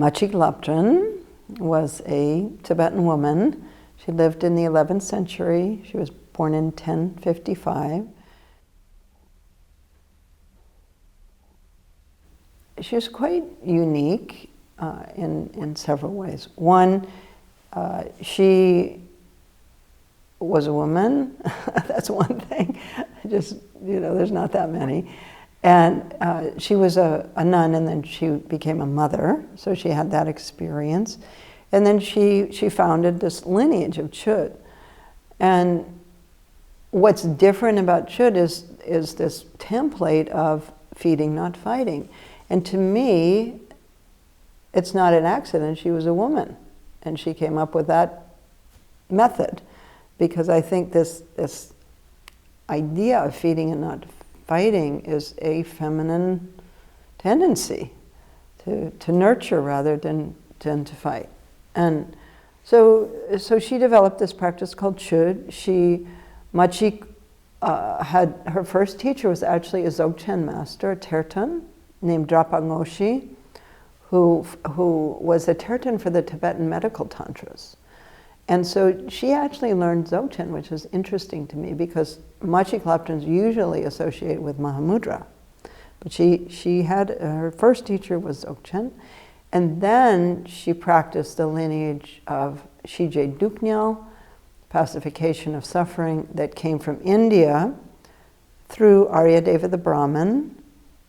Machig Labdrön was a Tibetan woman. She lived in the 11th century. She was born in 1055. She was quite unique in several ways. One, she was a woman. That's one thing. Just, there's not that many. And she was a nun, and then she became a mother, so she had that experience. And then she founded this lineage of Chöd. And what's different about Chöd is this template of feeding, not fighting. And to me, it's not an accident. She was a woman, and she came up with that method, because I think this idea of feeding and not fighting is a feminine tendency to nurture rather than to fight. And so she developed this practice called Chöd. Machig had her first teacher was actually a Dzogchen master, a Terton named Drapa Ngöshi, who was a Terton for the Tibetan medical tantras. And so she actually learned Dzogchen, which is interesting to me because Machig Labdrön is usually associated with Mahamudra. But she had, her first teacher was Dzogchen, and then she practiced the lineage of Shije Duknyal, pacification of suffering, that came from India through Aryadeva the Brahmin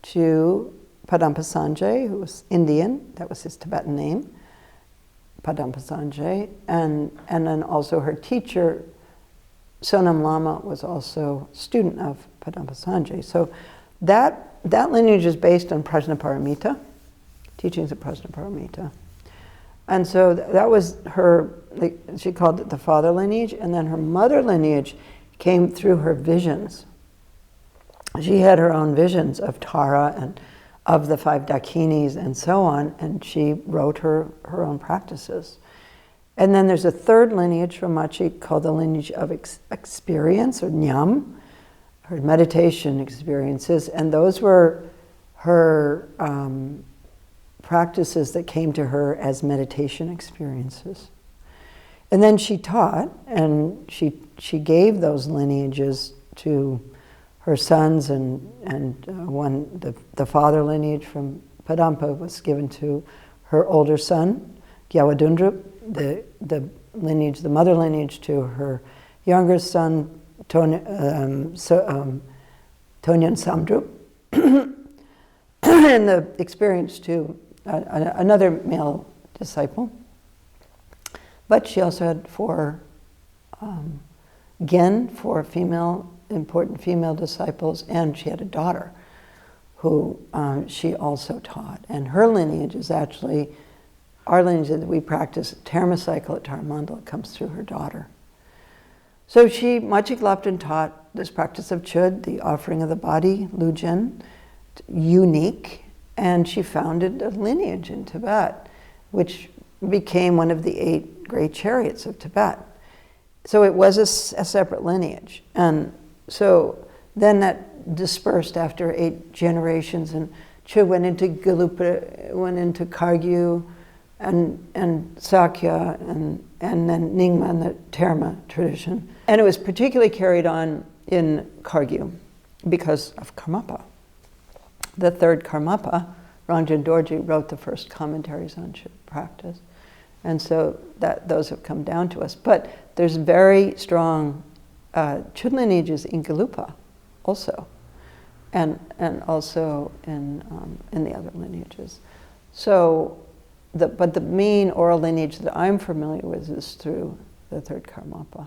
to Padampa Sanjay, who was Indian, that was his Tibetan name, Padampa Sanjay, and then also her teacher, Sonam Lama, was also a student of Padampa Sanjay. So that lineage is based on Prajnaparamita, teachings of Prajnaparamita. And so that was her, she called it the father lineage, and then her mother lineage came through her visions. She had her own visions of Tara and of the 5 Dakinis and so on, and she wrote her own practices. And then there's a third lineage from Machig called the lineage of experience, or Nyam, her meditation experiences, and those were her practices that came to her as meditation experiences. And then she taught, and she gave those lineages to her sons, and the father lineage from Padampa was given to her older son, Gyawadundrup, the mother lineage to her younger son, Tonyan Samdrup, and the experience to another male disciple. But she also had 4 important female disciples, and she had a daughter who she also taught. And her lineage is actually our lineage that we practice, Dharma cycle at Taramandala, comes through her daughter. So Machig Labdrön taught this practice of Chöd, the offering of the body, Lujin, unique, and she founded a lineage in Tibet, which became one of the 8 great chariots of Tibet. So it was a separate lineage. And so then that dispersed after 8 generations, and Chöd went into Gelupa, went into Kagyu, and Sakya, and then Nyingma and the Terma tradition. And it was particularly carried on in Kagyu because of Karmapa. The third Karmapa, Ranjan Dorji, wrote the first commentaries on Chöd practice. And so those have come down to us. But there's very strong Chöd lineages in Gelupa also, and also in the other lineages. So, but the main oral lineage that I'm familiar with is through the third Karmapa.